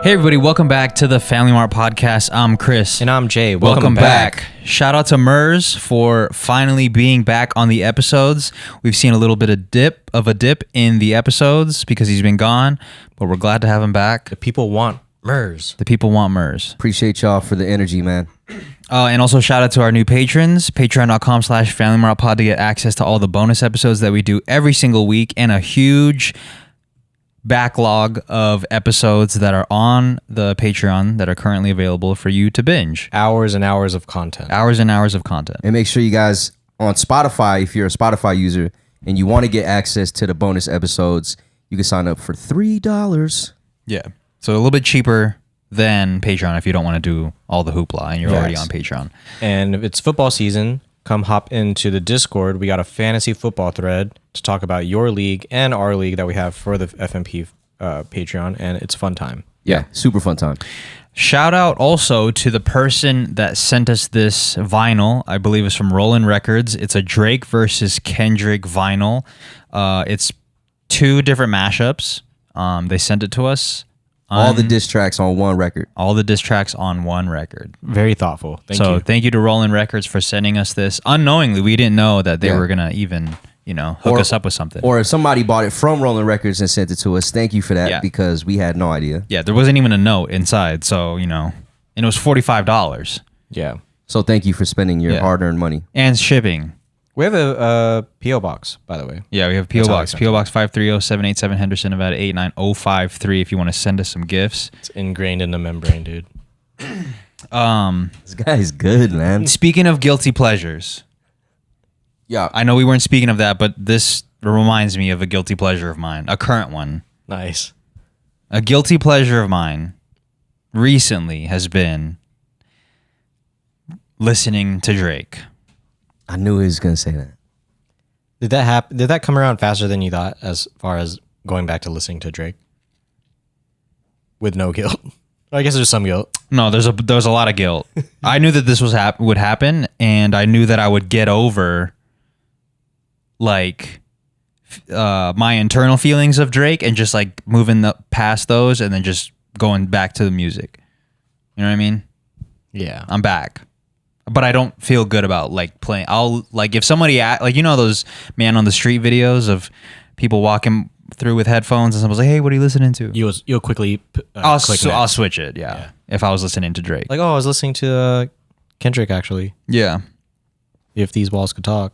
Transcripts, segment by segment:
Hey everybody, welcome back to the Family Mart Podcast. I'm Chris. And I'm Jay. Welcome back. Shout out to Merz for finally being back on the episodes. We've seen a little bit of a dip in the episodes because he's been gone, but we're glad to have him back. The people want Merz. The people want Merz. Appreciate y'all for the energy, man. And also shout out to our new patrons, patreon.com/FamilyMartPod to get access to all the bonus episodes that we do every single week and a huge backlog of episodes that are on the Patreon that are currently available for you to binge. Hours and hours of content. Hours and hours of content. And make sure you guys on Spotify, if you're a Spotify user and you want to get access to the bonus episodes, you can sign up for $3. Yeah. So a little bit cheaper than Patreon if you don't want to do all the hoopla and you're already on Patreon. And if it's football season, come hop into the Discord. We got a fantasy football thread to talk about your league and our league that we have for the FMP Patreon, and it's a fun time. Yeah, super fun time. Shout out also to the person that sent us this vinyl. I believe it's from Roland Records. It's a Drake versus Kendrick vinyl. It's two different mashups. They sent it to us. All the diss tracks on one record. All the diss tracks on one record. Very thoughtful. Thank you to Roland Records for sending us this. Unknowingly, we didn't know that they were going to even, hook us up with something. Or if somebody bought it from Roland Records and sent it to us, thank you for that because we had no idea. Yeah, there wasn't even a note inside. So, and it was $45. Yeah. So thank you for spending your hard-earned money. And shipping. We have a P.O. box, by the way. Yeah, we have P.O. Box. P.O. Box 530-787 Henderson, Nevada 89053 if you want to send us some gifts. It's ingrained in the membrane, dude. This guy's good, man. Speaking of guilty pleasures. Yeah. I know we weren't speaking of that, but this reminds me of a guilty pleasure of mine. A current one. Nice. A guilty pleasure of mine recently has been listening to Drake. I knew he was going to say that. Did that happen? Did that come around faster than you thought as far as going back to listening to Drake? With no guilt. I guess there's some guilt. No, there's a lot of guilt. I knew that this would happen, and I knew that I would get over my internal feelings of Drake and just like moving past those and then just going back to the music. You know what I mean? Yeah. I'm back. But I don't feel good about playing. I'll if somebody those man on the street videos of people walking through with headphones and someone's like, "Hey, what are you listening to?" You'll quickly I'll switch it. Yeah. If I was listening to Drake, I was listening to Kendrick actually. Yeah. If these walls could talk,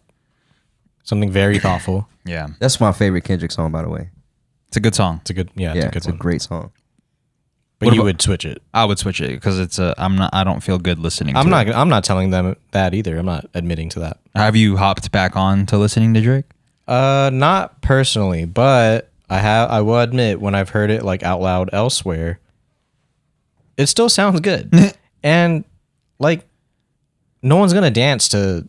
something very thoughtful. Yeah. That's my favorite Kendrick song, by the way. It's a good song. It's a good It's a great song. But you would switch it. I would switch it because I don't feel good listening to it. I'm not telling them that either. I'm not admitting to that. Have you hopped back on to listening to Drake? Not personally, but I will admit when I've heard it out loud elsewhere, it still sounds good. And no one's gonna dance to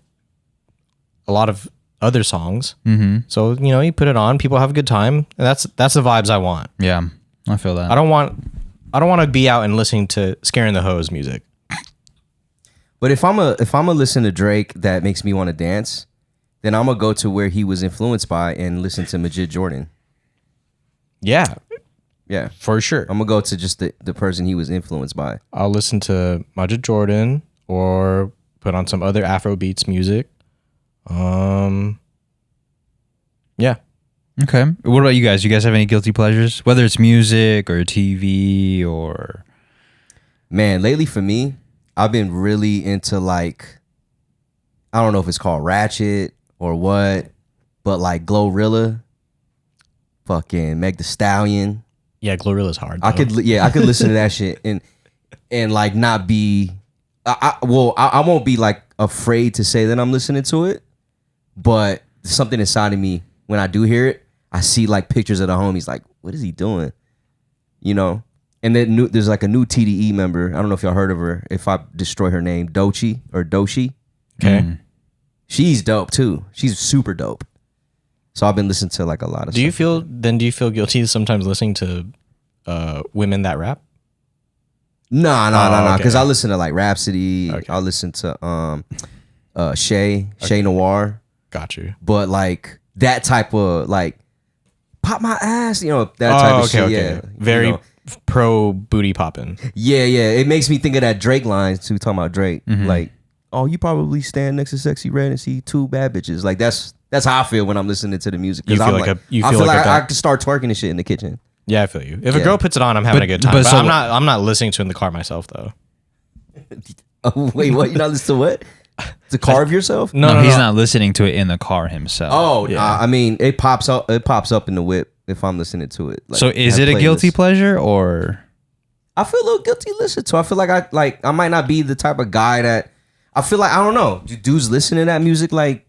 a lot of other songs. Mm-hmm. So, you put it on, people have a good time, and that's the vibes I want. Yeah, I feel that. I don't want to be out and listening to Scaring the Hose music. But if I'm a listen to Drake that makes me want to dance, then I'm gonna go to where he was influenced by and listen to Majid Jordan. Yeah, For sure. I'm gonna go to just the person he was influenced by. I'll listen to Majid Jordan or put on some other Afrobeats music. Yeah. Okay. What about you guys? You guys have any guilty pleasures? Whether it's music or TV or... Man, lately for me, I've been really into I don't know if it's called Ratchet or what, but Glorilla, fucking Meg Thee Stallion. Yeah, Glorilla's hard. I could listen to that shit and not be... I won't be afraid to say that I'm listening to it, but something inside of me, when I do hear it, I see pictures of the homies what is he doing? And then there's a new TDE member. I don't know if y'all heard of her. If I destroy her name, Dochi. Okay. She's dope too. She's super dope. So I've been listening to a lot of stuff. Do you feel guilty sometimes listening to women that rap? No. Because I listen to Rhapsody. Okay. I listen to Shay Noir. Got you. But that type of pop my ass, that type of shit. Okay. Yeah. Very pro booty popping. Yeah. It makes me think of that Drake line too, talking about Drake. Like, oh, you probably stand next to Sexy Red and see 2 bad bitches. Like that's how I feel when I'm listening to the music. You feel I'm like I feel like I could start twerking and shit in the kitchen. Yeah, I feel you. If a girl puts it on, I'm having a good time. But I'm not listening to it in the car myself though. Oh, wait, what? You're not listening to what? To carve yourself? No, he's not listening to it in the car himself. Oh, I mean, it pops up in the whip if I'm listening to it. Like, so is it a guilty pleasure or? I feel a little guilty listening to. I feel like I might not be the type of guy that I feel like I don't know. Do dudes listen to that music like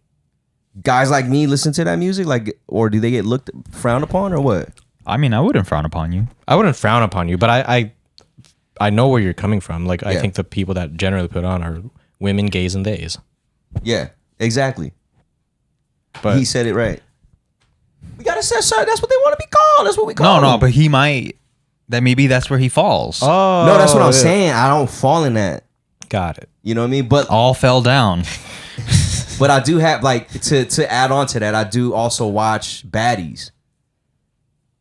guys like me listen to that music like, or do they get frowned upon or what? I mean, I wouldn't frown upon you. I wouldn't frown upon you, but I know where you're coming from. Like I think the people that generally put on are women, gays, and theys. Yeah, exactly. But he said it right. We gotta say sorry. That's what they want to be called. That's what we call them. No, but he might. That maybe that's where he falls. Oh no, that's what I'm saying. I don't fall in that. Got it. You know what I mean? But all fell down. But I do have like to add on to that. I do also watch Baddies.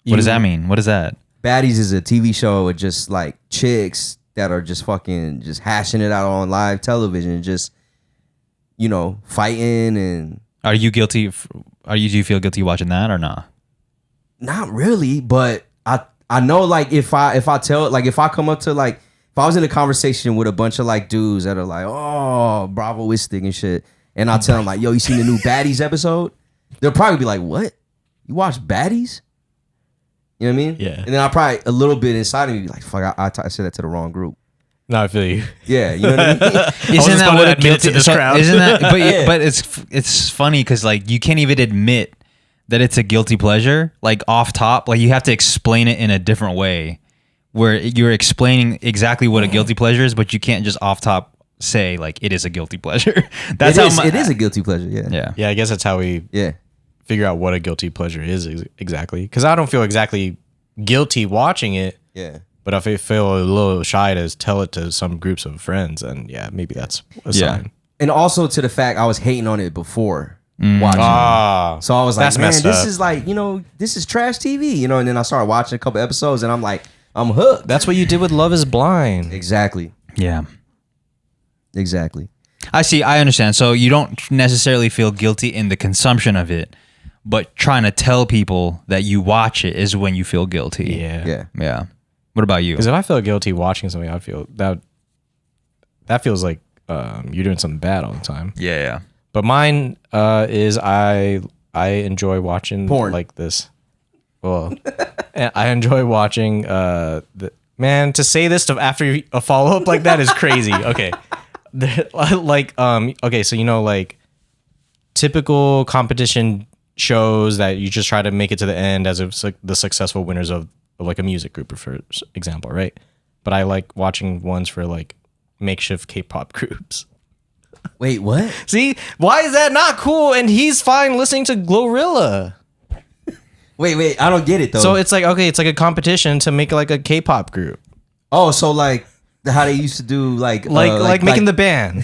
What does that mean? What is that? Baddies is a TV show with just like chicks that are just fucking just hashing it out on live television, just fighting and. Are you guilty? Do you feel guilty watching that or not? Not really, but I know like if I come up to like if I was in a conversation with a bunch of like dudes that are like bravoistic and shit, and I'll tell them like, yo, you seen the new Baddies episode? They'll probably be like, what? You watch Baddies? You know what I mean? Yeah. And then I'll probably a little bit inside of me be like, fuck, I said that to the wrong group. No, I feel you. Yeah, you know what I mean? Isn't that what a guilty? To this crowd? Isn't that? But it's funny because like you can't even admit that it's a guilty pleasure. Like off top, like you have to explain it in a different way, where you're explaining exactly what a guilty pleasure is, but you can't just off top say like it is a guilty pleasure. That's it is a guilty pleasure. Yeah. Yeah, I guess that's how we figure out what a guilty pleasure is exactly. Because I don't feel exactly guilty watching it. Yeah. But if I feel a little shy to tell it to some groups of friends, and maybe that's a sign. And also to the fact I was hating on it before watching it. So I was like, man, this is like, this is trash TV, and then I started watching a couple episodes and I'm like, I'm hooked. That's what you did with Love is Blind. Exactly. Yeah. Exactly. I see. I understand. So you don't necessarily feel guilty in the consumption of it, but trying to tell people that you watch it is when you feel guilty. Yeah. What about you? Because if I feel guilty watching something, I feel that feels like you're doing something bad all the time. Yeah. But mine is I enjoy watching porn like this. Well, I enjoy watching man, to say this stuff after a follow up like that is crazy. Okay. Okay, so like typical competition shows that you just try to make it to the end as if like the successful winners of like a music group, for example, right? But I like watching ones for like makeshift K-pop groups. Wait, what? See, why is that not cool? And he's fine listening to Glorilla. Wait, I don't get it though. So it's like, okay, it's like a competition to make like a K-pop group. Oh, so like how they used to do like making the band,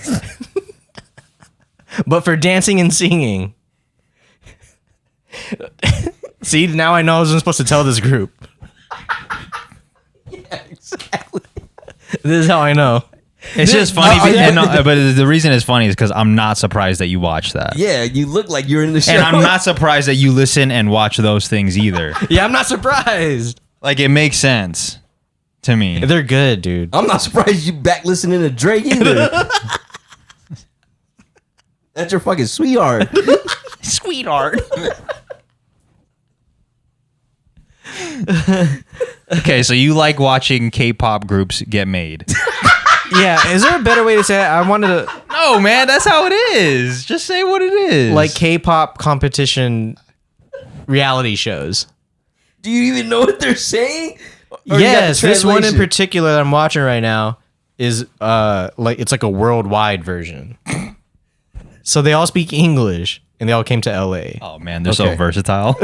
but for dancing and singing. See, now I know I wasn't supposed to tell this group. Yeah, exactly. This is how I know. It's just funny, but the reason it's funny is because I'm not surprised that you watch that. Yeah, you look like you're in the show. And I'm not surprised that you listen and watch those things either. Yeah, I'm not surprised. Like, it makes sense to me. They're good, dude. I'm not surprised you back listening to Drake either. That's your fucking sweetheart. Sweetheart. Okay, so you like watching K-pop groups get made. Yeah, is there a better way to say that? I wanted to... No, man, that's how it is. Just say what it is. Like K-pop competition reality shows. Do you even know what they're saying? Or yes, this one in particular that I'm watching right now is it's like a worldwide version. So they all speak English and they all came to LA. Oh man, they're so versatile.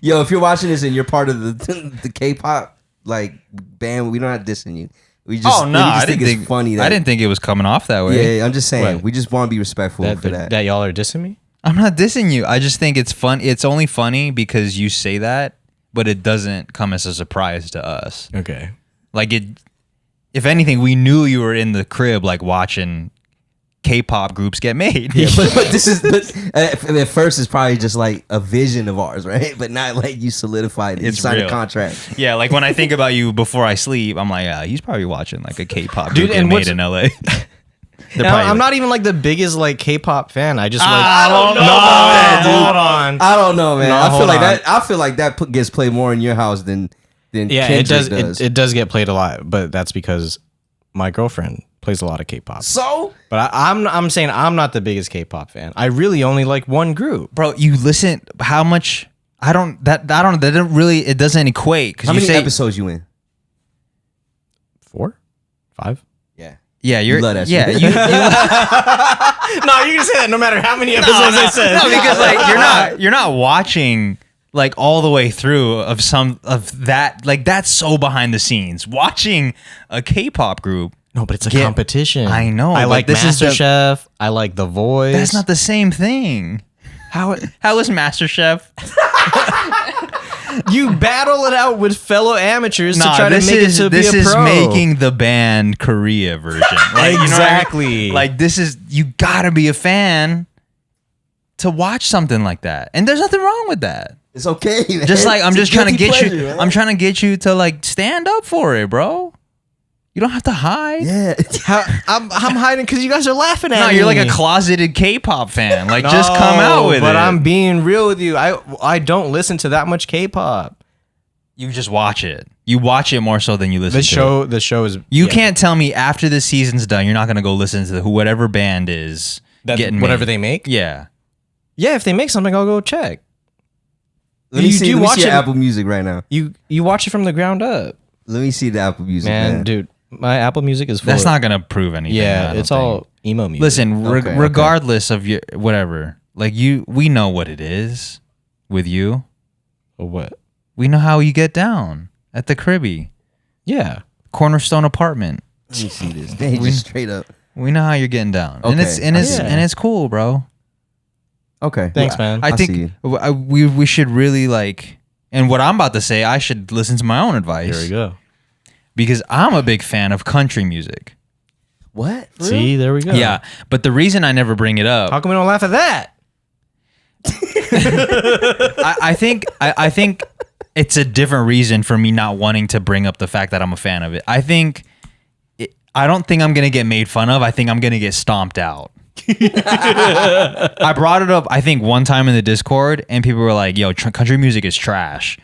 Yo, if you're watching this and you're part of the K-pop like band, we not dissing you. We just I think it's funny. I didn't think it was coming off that way. Yeah, I'm just saying. What? We just want to be respectful for that. That y'all are dissing me? I'm not dissing you. I just think it's fun. It's only funny because you say that, but it doesn't come as a surprise to us. Okay. Like it. If anything, we knew you were in the crib, like watching K-pop groups get made. Yeah, but this is at first it's probably just like a vision of ours, right? But not like you solidified it. You signed real. a contract. Yeah, like when I think about you before I sleep, I'm like, he's probably watching like a K-pop group get and made in LA. I'm not even like the biggest like K-pop fan. I just like I don't know, man, dude. hold on. I don't know, man. No, I feel hold like on. that. I feel like that gets played more in your house than Yeah, Kendrick it does. It does get played a lot, but that's because my girlfriend plays a lot of K-pop. So, But I'm saying I'm not the biggest K-pop fan. I really only like one group. Bro, you listen. How much? I don't. That doesn't really. It doesn't equate because how you many say episodes you in? 4, 5. Yeah, Yeah, you're. You love that yeah, shit. No, you can say that no matter how many episodes I said. No, because like you're not watching like all the way through of some of that. Like that's so behind the scenes. Watching a K-pop group. No, but it's a competition. I know, I but like this is the- MasterChef. I like The Voice. That's not the same thing. How is MasterChef? You battle it out with fellow amateurs to try to make it to be a pro. This is making the band Korea version. Like, you know what I mean? Exactly. Like this is you gotta be a fan to watch something like that, and there's nothing wrong with that. it's okay. Man. Just like I'm It's a just trying to guilty get pleasure, you. man. I'm trying to get you to like stand up for it, bro. You don't have to hide. Yeah, I'm hiding because you guys are laughing at No, me. you're like a closeted K-pop fan. Like just come out with it. But I'm being real with you. I don't listen to that much K-pop. You just watch it. You watch it more so than you listen to it. The show is. You can't tell me after the season's done, you're not gonna go listen to whatever band is getting whatever made. they make. Yeah. Yeah, if they make something, I'll go check. let me You see. do Let me watch see your it- Apple Music right now. You watch it from the ground up, Let me see the Apple Music, man, man. dude. My Apple Music is full. That's of- not gonna prove anything. I Yeah, don't it's think. all emo music. Listen, Okay, okay. regardless of your whatever, like we know what it is with you. Or what? We know how you get down at the cribby Yeah. cornerstone apartment. Let me see this. They just straight up. We know how you're getting down, and Okay, it's and it's yeah. and it's cool, bro. Okay. Thanks, man. I I see think you. we should really like, and what I'm about to say, I should listen to my own advice. There we go. Because I'm a big fan of country music. What? For real? See, there we go. Yeah, but the reason I never bring it up, How come we don't laugh at that? I think it's a different reason for me not wanting to bring up the fact that I'm a fan of it. I don't think I'm gonna get made fun of. I think I'm gonna get stomped out. I brought it up, I think, one time in the Discord, and people were like, "Yo, country music is trash."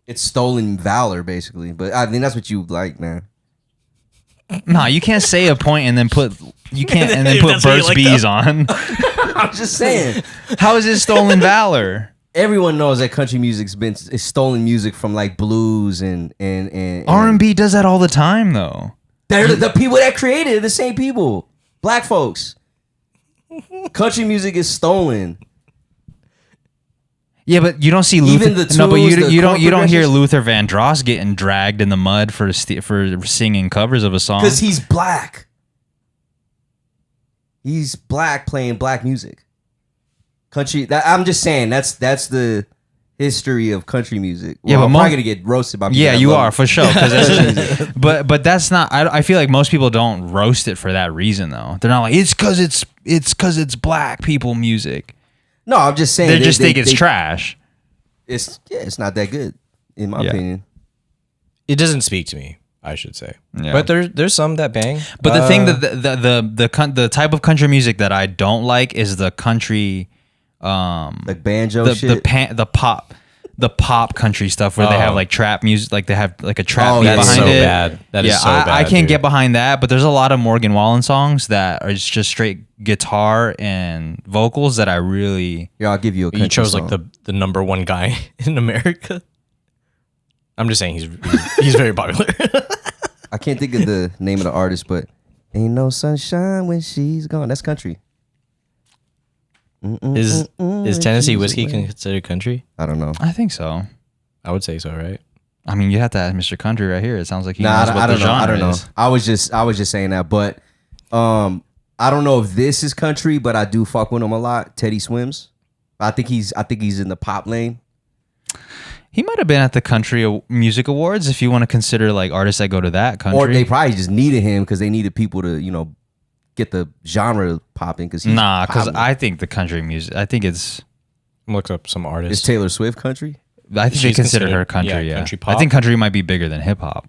It's stolen valor, basically. But I think that's what you like, man. Nah, you can't say a point and then put That's what Burt's you like, Bees on. I'm just saying. How is it stolen valor? Everyone knows that country music's been is stolen music from like blues and R&B does that all the time, though. They're the people that created it, the same people. Black folks. Country music is stolen. Yeah, but you don't see Luther. Even the No, but tools, the you don't chord hear progressions. Luther Vandross getting dragged in the mud for singing covers of a song. Because he's black. He's black playing black music. Country. I'm just saying that's the history of country music. Well, Yeah, but I'm probably gonna get roasted by people. Yeah, that you love are it. for sure. 'Cause that's but that's not. I feel like most people don't roast it for that reason though. They're not like it's because it's black people music. No, I'm just saying They just think it's trash. It's not that good in my opinion. It doesn't speak to me, I should say. Yeah. But there's some that bang. But the thing that the type of country music that I don't like is the country, Like banjo the shit. the pop country stuff where they have like trap music, like they have like a trap beat that's behind so it. bad. That is so I bad, can't dude. get behind that. But there's a lot of Morgan Wallen songs that are just straight guitar and vocals that I really. Here, I'll give you a country You chose song. like the number one guy in America. I'm just saying he's very popular. I can't think of the name of the artist, but ain't no sunshine when she's gone. That's country. Is Tennessee whiskey considered country? I don't know. I think so. I would say so, right? I mean, you have to ask Mr. Country right here. It sounds like he Nah, knows what I the don't know. I genre don't know. is. I was just saying that, but I I don't know if this is country, but I do fuck with him a lot. Teddy Swims. I think he's in the pop lane. He might have been at the Country Music Awards if you want to consider like artists that go to that country. Or they probably just needed him because they needed people to, get the genre popping. Because I think the country music. I think it's. Look up some artists. Is Taylor Swift country? I think they consider her country. Yeah, country pop. I think country might be bigger than hip hop.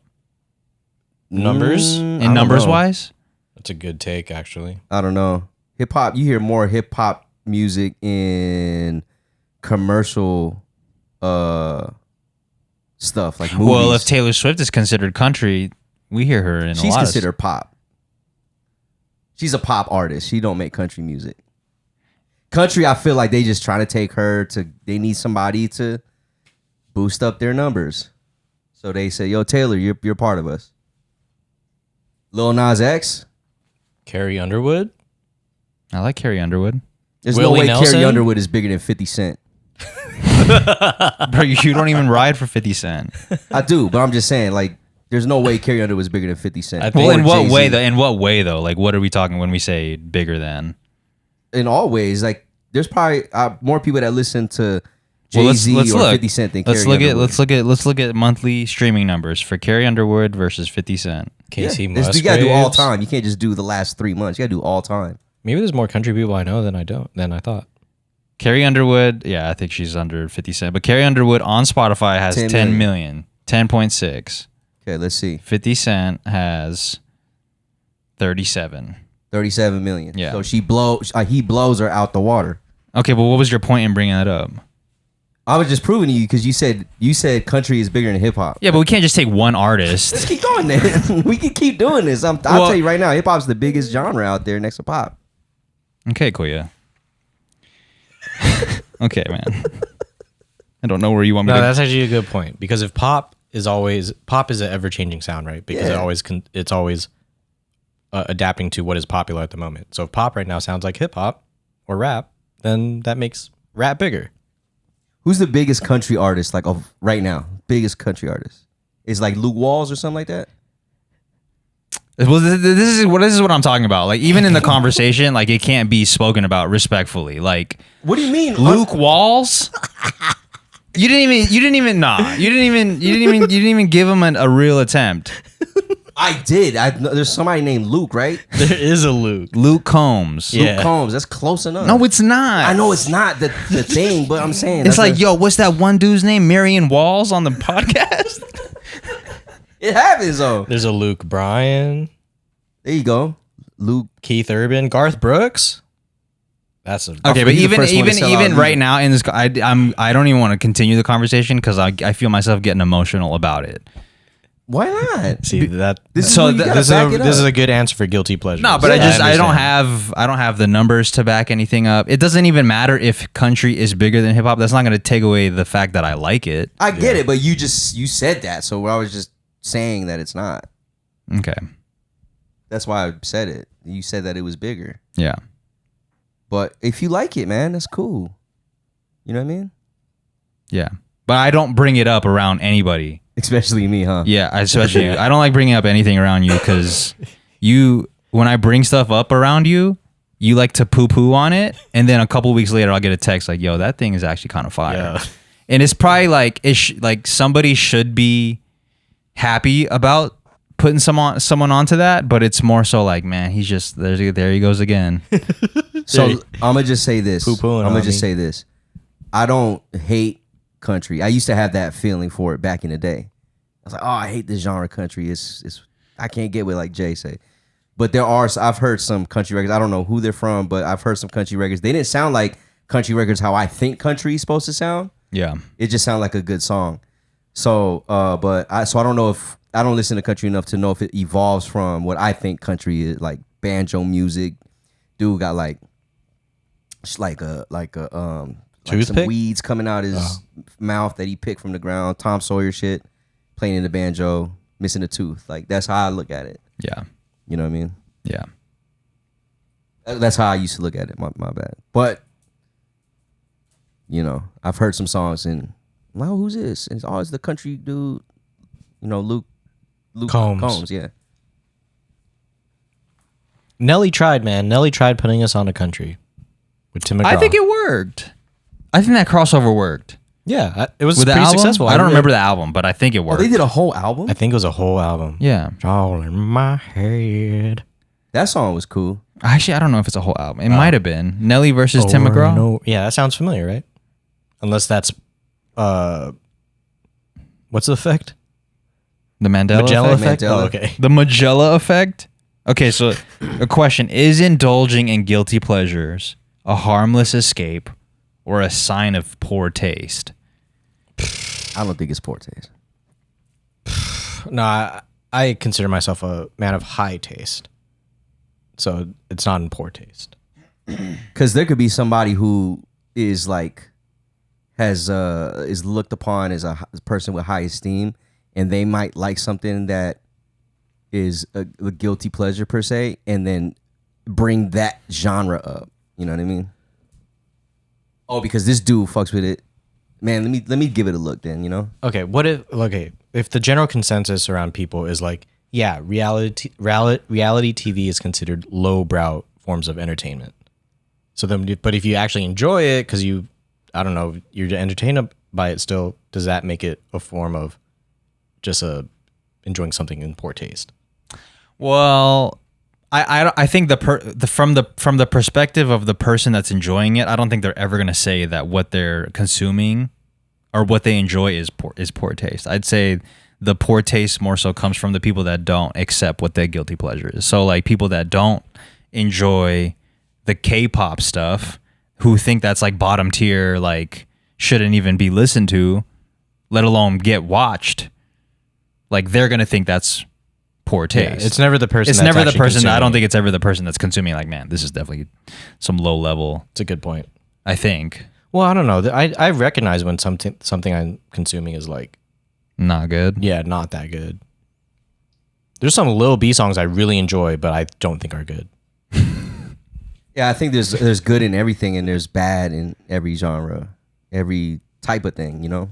Numbers? In numbers wise? That's a good take, actually. I don't know. Hip hop, you hear more hip hop music in commercial stuff like movies. Well, if Taylor Swift is considered country, we hear her in a lot. She's considered pop. She's a pop artist. She don't make country music. Country, I feel like they just trying to take her to. They need somebody to boost up their numbers, so they say, "Yo, Taylor, you're part of us." Lil Nas X, Carrie Underwood. I like Carrie Underwood. There's Willie no way Nelson? Carrie Underwood is bigger than 50 Cent. Bro, you don't even ride for 50 Cent. I do, but I'm just saying, like, there's no way Carrie Underwood is bigger than 50 Cent. I think- Well, in Or what Jay-Z. way though? In what way though? Like, what are we talking when we say bigger than? In all ways, like, there's probably more people that listen to Well, Jay-Z let's or look. 50 Cent than Let's Carrie look at Underwood. let's look at monthly streaming numbers for Carrie Underwood versus 50 Cent. Casey Yeah. Musgraves. You gotta do all time. You can't just do the last 3 months. You gotta do all time. Maybe there's more country people I know than I thought. Carrie Underwood, yeah, I think she's under 50 Cent. But Carrie Underwood on Spotify has 10 10 million, 10.6. Okay, let's see. 50 Cent has 37. 37 million. Yeah. So he blows her out the water. Okay, but what was your point in bringing that up? I was just proving to you because you said country is bigger than hip hop. Yeah, but we can't just take one Let's artist. keep going then. We can keep doing this. I'll tell you right now, hip hop's the biggest genre out there next to pop. Okay, cool, yeah. Okay, man. I don't know where you want me No, to that's actually a good point because if pop is an ever changing sound, right? Because Yeah. it's always adapting to what is popular at the moment. So if pop right now sounds like hip hop or rap, then that makes rap bigger. Who's the biggest country artist like of right now? Biggest country artist is like Luke Walls or something like that. Well, this is what I'm talking about. Like, even in the conversation, like, it can't be spoken about respectfully. Like, What do you mean, Luke Walls? You didn't even give him a real attempt. I did. There's somebody named Luke, right? There is a Luke. Luke Combs. Yeah. Luke Combs. That's close enough. No, it's not. I know it's not the thing, but I'm saying It's that's like, yo, what's that one dude's name? Marion Walls on the podcast? it happens though. There's a Luke Bryan, There you go, Luke. Keith Urban, Garth Brooks. That's a Okay, but He's the first one to sell out even right music. now in this, I don't even want to continue the conversation because I feel myself getting emotional about it. Why not? see that. This is So where you th- gotta This back it is up. a good answer for guilty pleasure. No, but I don't understand. have the numbers to back anything up. It doesn't even matter if country is bigger than hip hop. That's not going to take away the fact that I like it. I get it, but you said that, so I was just saying that it's not. Okay. That's why I said it. You said that it was bigger, Yeah. but if you like it, man, that's cool. You know what I mean? Yeah. But I don't bring it up around anybody. Especially me, huh? Yeah, especially you. I don't like bringing up anything around you because when I bring stuff up around you, you like to poo-poo on it, and then a couple weeks later, I'll get a text like, "Yo, that thing is actually kind of fire," Yeah. and it's probably like like somebody should be happy about putting someone onto that, but it's more so like, man, he's just there he goes again. So I'm gonna just say this. Poo-pooing I'm on gonna just me. say this. I don't hate country. I used to have that feeling for it back in the day. I was like, oh, I hate this genre country. It's I can't get with, like Jay say. But I've heard some country records. I don't know who they're from, but I've heard some country records. They didn't sound like country records how I think country is supposed to sound. Yeah. It just sounded like a good song. So, I don't know if I don't listen to country enough to know if it evolves from what I think country is, like banjo music. Dude got like some Toothpick? weeds coming out his mouth that he picked from the ground. Tom Sawyer shit, playing in the banjo, missing a tooth. Like that's how I look at it. Yeah. You know what I mean? Yeah. That's how I used to look at it. My bad. But you know, I've heard some songs and I'm like, oh, who's this? And it's always the country dude. You know, Luke Combs. Yeah. Nelly tried, man. Nelly tried putting us on a country with Tim McGraw. I think it worked. I think that crossover worked. Yeah, it was With the pretty album? successful. I don't remember the album, but I think it Oh, worked. they did a whole album? I think it was a whole album. Yeah. It's all in my head. That song was cool. Actually, I don't know if it's a whole album. It might have been Nelly versus Tim McGraw. No, yeah, that sounds familiar, right? Unless that's what's the effect? The Mandela Magella effect. effect. Mandela. Oh, okay. The Magella effect. Okay, so a question: is indulging in guilty pleasures a harmless escape or a sign of poor taste? I don't think it's poor taste. No, I consider myself a man of high taste, so it's not in poor taste. Because there could be somebody who is like is looked upon as a person with high esteem, and they might like something that is a guilty pleasure per se, and then bring that genre up. You know what I mean? Oh, because this dude fucks with it. Man, let me give it a look then, you know? Okay, if the general consensus around people is like, yeah, reality TV is considered lowbrow forms of entertainment. So then, but if you actually enjoy it because you're entertained by it still, does that make it a form of just enjoying something in poor taste? Well, I think from the perspective of the person that's enjoying it, I don't think they're ever going to say that what they're consuming or what they enjoy is poor taste. I'd say the poor taste more so comes from the people that don't accept what their guilty pleasure is. So like people that don't enjoy the K-pop stuff, who think that's like bottom tier, like shouldn't even be listened to, let alone get watched. Like they're going to think that's poor taste. Yeah, it's never the person. It's that's never the actually person. I consuming don't it. think it's ever the person that's consuming. Like, man, this is definitely some low level. It's a good point. I think Well, I don't know. I recognize when something I'm consuming is like, not good. yeah, not that good. There's some Lil B songs I really enjoy, but I don't think are good. Yeah, I think there's good in everything and there's bad in every genre, every type of thing, you know?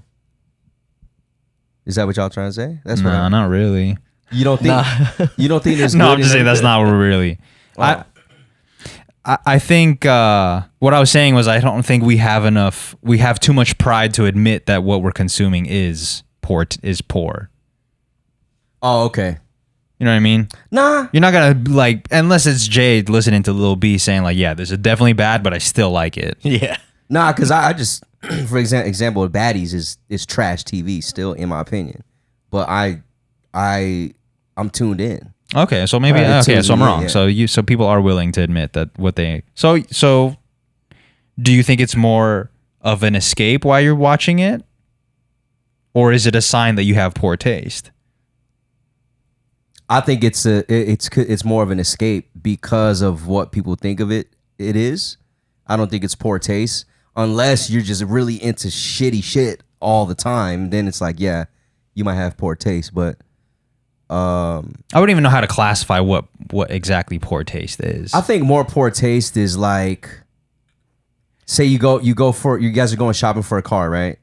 Is that what y'all trying to say? That's No, not really. You don't think you don't think there's No, good I'm just in saying that's everything? not what we're really. Wow. I think what I was saying was I don't think we have too much pride to admit that what we're consuming is poor. Oh, okay. You know what I mean? Nah. You're not gonna like, unless it's Jade listening to Lil B saying like, yeah, this is definitely bad, but I still like it. Yeah. Nah, because I just, for example, Baddies is trash TV still, in my opinion. But I'm tuned in. Okay, so maybe Right, okay, so I'm yeah, wrong. yeah. So people are willing to admit that what they so do you think it's more of an escape while you're watching it? Or is it a sign that you have poor taste? I think it's more of an escape because of what people think of it. It is. I don't think it's poor taste unless you're just really into shitty shit all the time. Then it's like, yeah, you might have poor taste, but I wouldn't even know how to classify what exactly poor taste is. I think more poor taste is like, say you guys are going shopping for a car, right?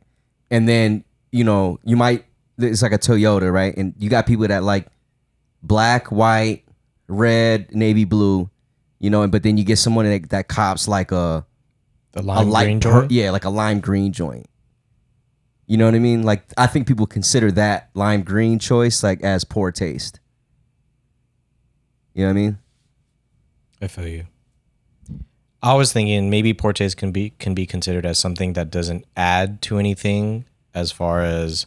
And then it's like a Toyota, right? And you got people that like black, white, red, navy blue, but then you get someone that cops like a lime light green joint? yeah, like a lime green joint. You know what I mean? Like I think people consider that lime green choice like as poor taste. You know what I mean? I feel you. I was thinking maybe poor taste can be considered as something that doesn't add to anything as far as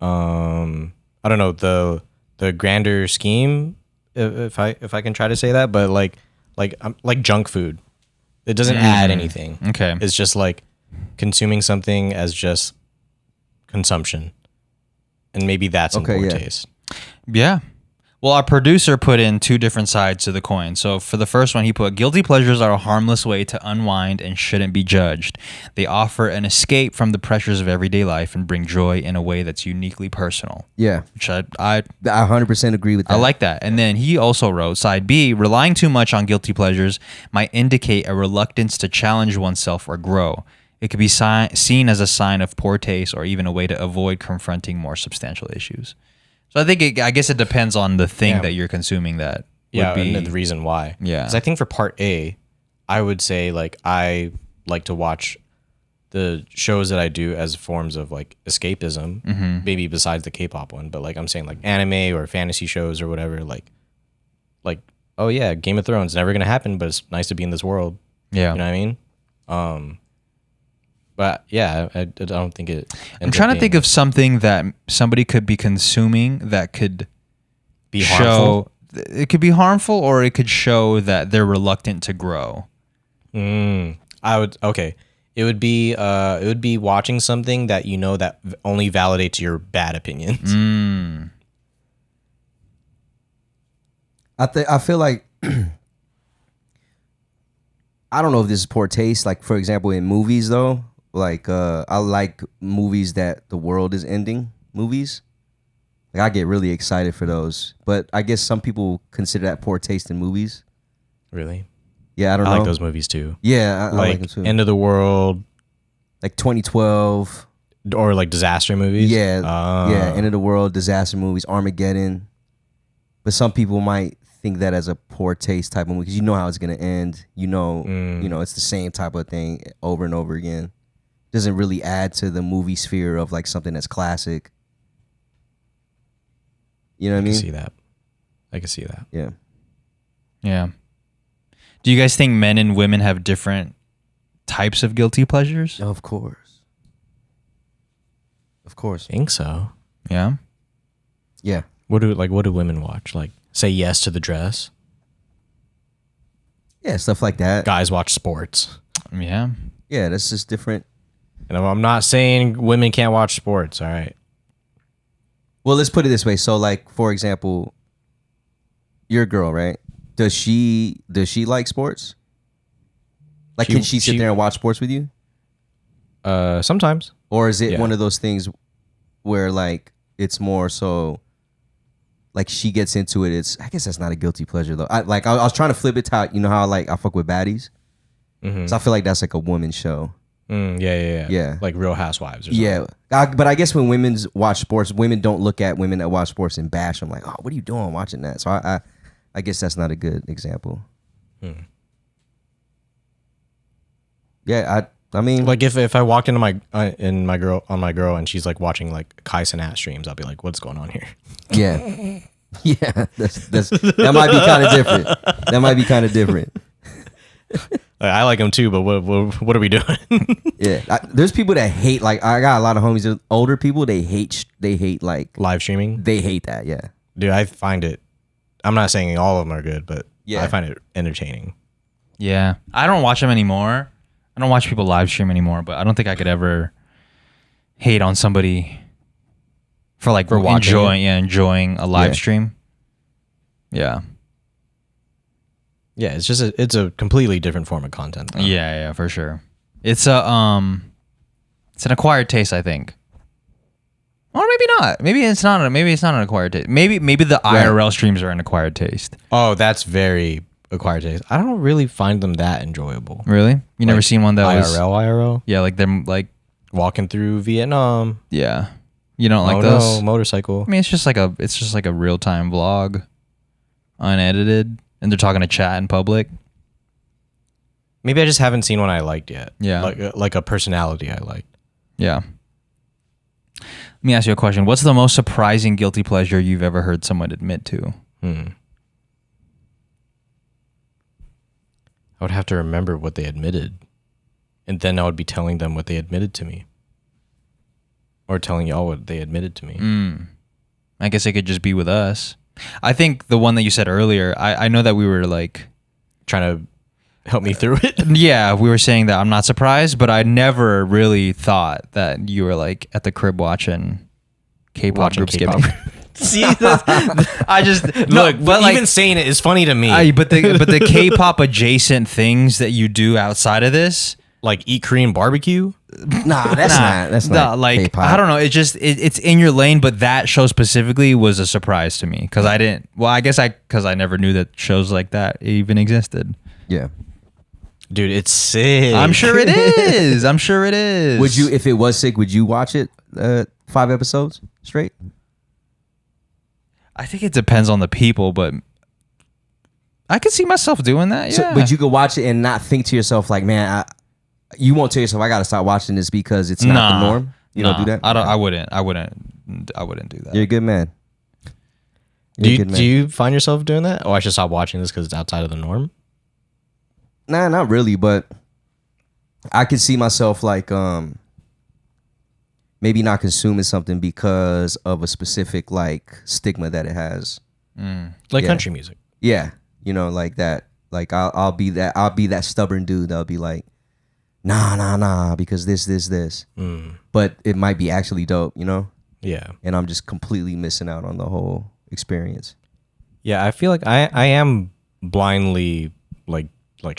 I don't know, the grander scheme, if I can try to say that, but like junk food. It doesn't add anything. Okay. It's just like consuming something as just consumption. And maybe that's in Okay, poor yeah. taste. Yeah. Well, our producer put in two different sides to the coin. So for the first one, he put, guilty pleasures are a harmless way to unwind and shouldn't be judged. They offer an escape from the pressures of everyday life and bring joy in a way that's uniquely personal. Yeah. Which I 100% agree with that. I like that. And then he also wrote, side B, relying too much on guilty pleasures might indicate a reluctance to challenge oneself or grow. It could be seen as a sign of poor taste or even a way to avoid confronting more substantial issues. So I guess it depends on the thing Yeah. that you're consuming that Yeah, be and the reason why. Yeah. Because I think for part A, I would say like I like to watch the shows that I do as forms of like escapism, maybe besides the K-pop one, but like I'm saying like anime or fantasy shows or whatever, like oh yeah, Game of Thrones never gonna happen, but it's nice to be in this world. Yeah. You know what I mean? But yeah, I don't think it. I'm trying to think of something that somebody could be consuming that could be harmful. It could be harmful, or it could show that they're reluctant to grow. It would be watching something that you know that only validates your bad opinions. I feel like I don't know if this is poor taste. Like for example, in movies though, like I like movies that the world is ending movies. Like I get really excited for those, but I guess some people consider that poor taste in movies. Really? Yeah, I don't know. I like those movies too. Yeah, I like them too. End of the World, like 2012, or like disaster movies. Yeah, yeah, End of the World, disaster movies, Armageddon. But some people might think that as a poor taste type of movie because you know how it's gonna end. You know, it's the same type of thing over and over again. Doesn't really add to the movie sphere of like something that's classic. You know what I mean? I can see that. Yeah. Yeah. Do you guys think men and women have different types of guilty pleasures? Of course. Of course. I think so. Yeah. Yeah. What do women watch? Like Say Yes to the Dress. Yeah, stuff like that. Guys watch sports. Yeah. Yeah, that's just different. And I'm not saying women can't watch sports, all right? Well, let's put it this way. So, like, for example, your girl, right? Does she like sports? Like, can she sit there and watch sports with you? Sometimes. Or is it one of those things where, like, it's more so, like, she gets into it? I guess that's not a guilty pleasure, though. I was trying to flip it to, you know how, like, I fuck with baddies? Mm-hmm. So I feel like that's, like, a woman's show. Yeah. Like Real Housewives or something. Yeah. But I guess when women watch sports, women don't look at women that watch sports and bash them like, oh, what are you doing watching that? So I guess that's not a good example. Yeah, I mean, like if I walked into my girl and she's like watching like Kai Cenat streams, I'll be like, what's going on here? Yeah. Yeah, that might be kind of different. That might be kind of different. I like them too, but what are we doing? Yeah, there's people that hate. Like I got a lot of homies, older people. They hate like live streaming. They hate that. Yeah, dude, I find it. I'm not saying all of them are good, but yeah, I find it entertaining. Yeah, I don't watch them anymore. I don't watch people live stream anymore, but I don't think I could ever hate on somebody for like enjoying a live stream. Yeah. Yeah, it's a completely different form of content, though. Yeah, for sure. It's an acquired taste, I think. Or maybe not. Maybe it's not an acquired taste. Maybe the IRL streams are an acquired taste. Oh, that's very acquired taste. I don't really find them that enjoyable. Really? You never seen one that was IRL? Yeah, like them like walking through Vietnam. Yeah. You don't like those? Motorcycle. I mean, it's just like a real-time vlog, unedited. And they're talking to chat in public. Maybe I just haven't seen one I liked yet. Yeah. Like a personality I liked. Yeah. Let me ask you a question. What's the most surprising guilty pleasure you've ever heard someone admit to? I would have to remember what they admitted. And then I would be telling them what they admitted to me. Or telling y'all what they admitted to me. I guess it could just be with us. I think the one that you said earlier, I know that we were like trying to help me through it. Yeah, we were saying that I'm not surprised, but I never really thought that you were like at the crib watching K-pop groups get. See, I just look, but like, even saying it is funny to me. But the K-pop adjacent things that you do outside of this, like eat Korean barbecue. That's not like K-pop. I don't know. It's in your lane, but that show specifically was a surprise to me because I didn't. Well, I guess because I never knew that shows like that even existed. Yeah, dude, it's sick. I'm sure it is. Would you, if it was sick, would you watch it 5 episodes straight? I think it depends on the people, but I could see myself doing that. Yeah. So, but you could watch it and not think to yourself like, man, you won't tell yourself I gotta stop watching this because it's not the norm. You don't do that. I wouldn't do that. You're a good man. Do you find yourself doing that? Oh, I should stop watching this because it's outside of the norm. Nah, not really, but I could see myself like maybe not consuming something because of a specific like stigma that it has. Like country music. Yeah, you know, like that. Like I'll be that stubborn dude that'll be like, nah, because this. But it might be actually dope, you know? Yeah. And I'm just completely missing out on the whole experience. Yeah, I feel like I am blindly like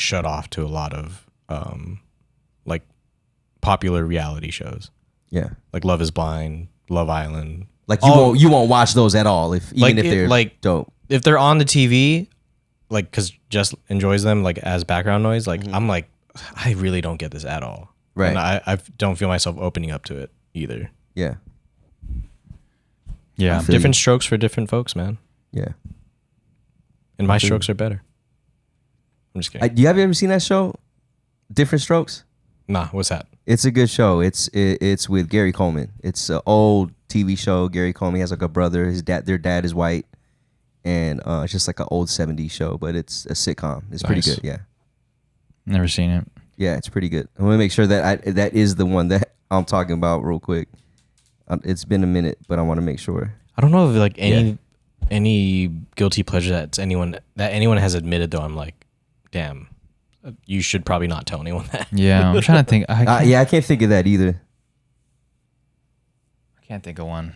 shut off to a lot of like popular reality shows. Yeah. Like Love is Blind, Love Island. Like you won't watch those at all if they're like dope. If they're on the TV, like cuz Jess enjoys them like as background noise, like I'm like I really don't get this at all. Right. And I don't feel myself opening up to it either. Yeah. Yeah. Different strokes for different folks, man. Yeah. And my strokes are better. I'm just kidding. You have you ever seen that show? Different Strokes? Nah, what's that? It's a good show. It's with Gary Coleman. It's an old TV show. Gary Coleman has like a brother. Their dad is white, and it's just like an old '70s show, but it's a sitcom. It's pretty good. Yeah, Never seen it. yeah, it's pretty good. I want to make sure that that is the one that I'm talking about real quick. It's been a minute, but I want to make sure. I don't know if like any guilty pleasure that anyone has admitted though. I'm like, damn, you should probably not tell anyone that. Yeah, I'm trying to think. I can't think of that either. I can't think of one.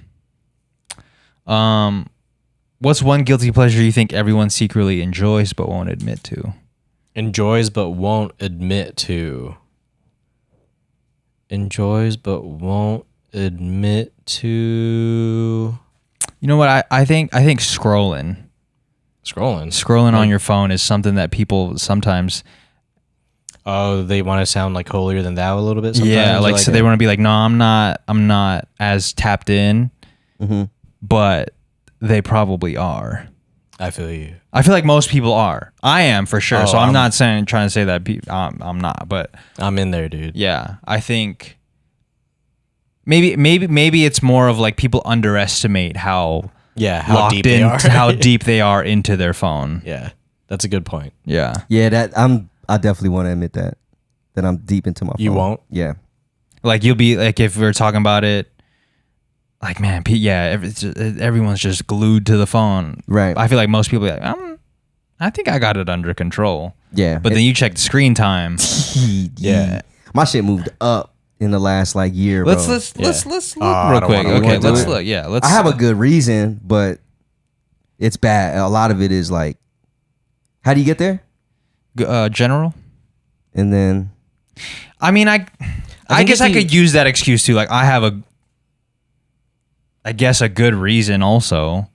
What's one guilty pleasure you think everyone secretly enjoys but won't admit to? Enjoys but won't admit to. Enjoys but won't admit to. You know what? I think scrolling on your phone is something that people sometimes. Oh, they want to sound like holier than thou a little bit. Sometimes, yeah, like so they want to be like, no, I'm not as tapped in, but they probably are. I feel you. I feel like most people are. I am for sure. So I'm not trying to say that I'm not, but I'm in there, dude. yeah, I think maybe it's more of like people underestimate how deep they are. how deep they are into their phone. Yeah, that's a good point. Yeah. Yeah, I definitely want to admit that I'm deep into my phone. You won't? Yeah. Like you'll be like, if we're talking about it, like, man, everyone's just glued to the phone. Right. I feel like most people are like, I think I got it under control. Yeah. But then you check the screen time. Yeah. My shit moved up in the last like year, Let's bro. look real quick. Okay, let's look. Yeah, let's. I have a good reason, but it's bad. A lot of it is like, how do you get there? General. And then, I mean, I guess I could use that excuse too. Like, I have a good reason also.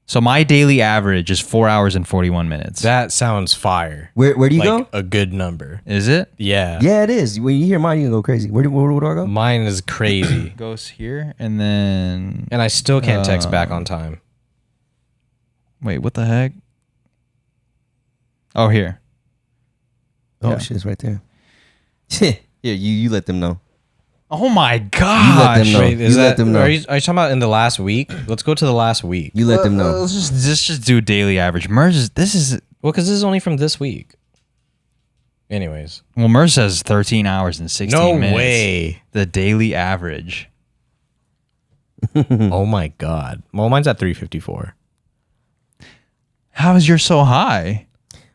So my daily average is 4 hours and 41 minutes. That sounds fire. where do you Like go? a good number. Is it? Yeah. Yeah, it is. When you hear mine, you can go crazy. Where do I go? Mine is crazy. Goes here and then. And I still can't text back on time. Wait, what the heck? Oh, here. Oh Yeah. shit, it's right there. Here, you let them know. Oh my You let gosh! them know. Wait, You let them know. Are you talking about in the last week? Let's go to the last week. You let them know. Let's just do daily average. Merz, this is Well, because this is only from this week. Anyways. well, Merz says 13 hours and 16 No minutes. way. The daily average. Oh my God. Well, mine's at 3:54. How is yours so high?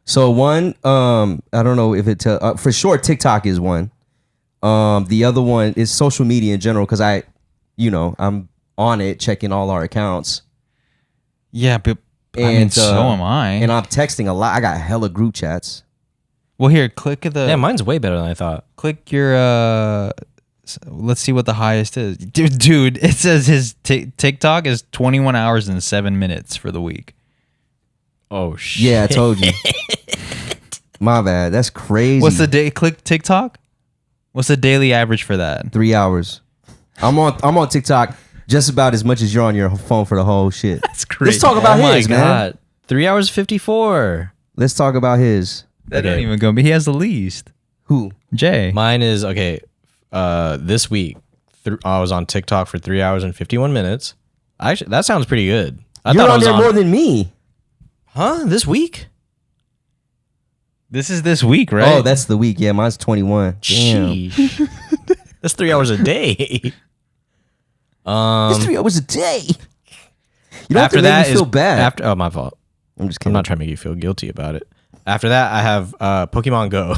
So one, I don't know if it for sure TikTok is one. The other one is social media in general because I'm on it checking all our accounts. Yeah, but I mean, And so am I. And I'm texting a lot. I got hella group chats. Well, here, click the. Yeah, mine's way better than I thought. Click your. Let's see what the highest is, dude. It says his TikTok is 21 hours and 7 minutes for the week. Oh shit. Yeah, I told you. My bad. That's crazy. What's the day? Click TikTok. What's the daily average for that? 3 hours. I'm on TikTok just about as much as you're on your phone for the whole shit. That's crazy. Let's talk about his, man. 3 hours 54. Let's talk about his. That don't even go. But he has the least. Who? Jay. Mine is okay. This week I was on TikTok for 3 hours and 51 minutes. Actually, that sounds pretty good. You're on there more than me. Huh? This week? This is this week, right? Oh, that's the week. Yeah, mine's 21. Damn. Sheesh. That's 3 hours a day. It's 3 hours a day. You don't have After to that make me feel bad. Oh, my fault. I'm just I'm kidding. not trying to make you feel guilty about it. After that, I have Pokemon Go.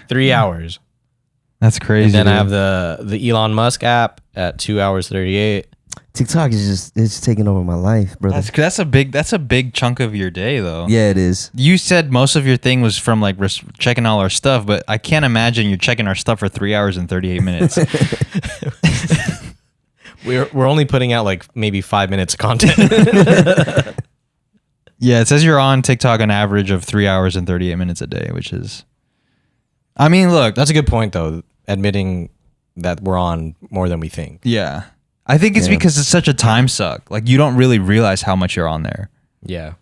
3 hours. That's crazy. And then I dude. have the Elon Musk app at 2 hours 38. TikTok is it's taking over my life, brother. That's a big chunk of your day, though. Yeah, it is. You said most of your thing was from like checking all our stuff, but I can't imagine you're checking our stuff for 3 hours and 38 minutes. We're only putting out like maybe 5 minutes of content. Yeah, it says you're on TikTok an average of 3 hours and 38 minutes a day, which is, I mean, look, That's a good point, though, admitting that we're on more than we think. yeah. I think it's because it's such a time suck. Like, you don't really realize how much you're on there. Yeah.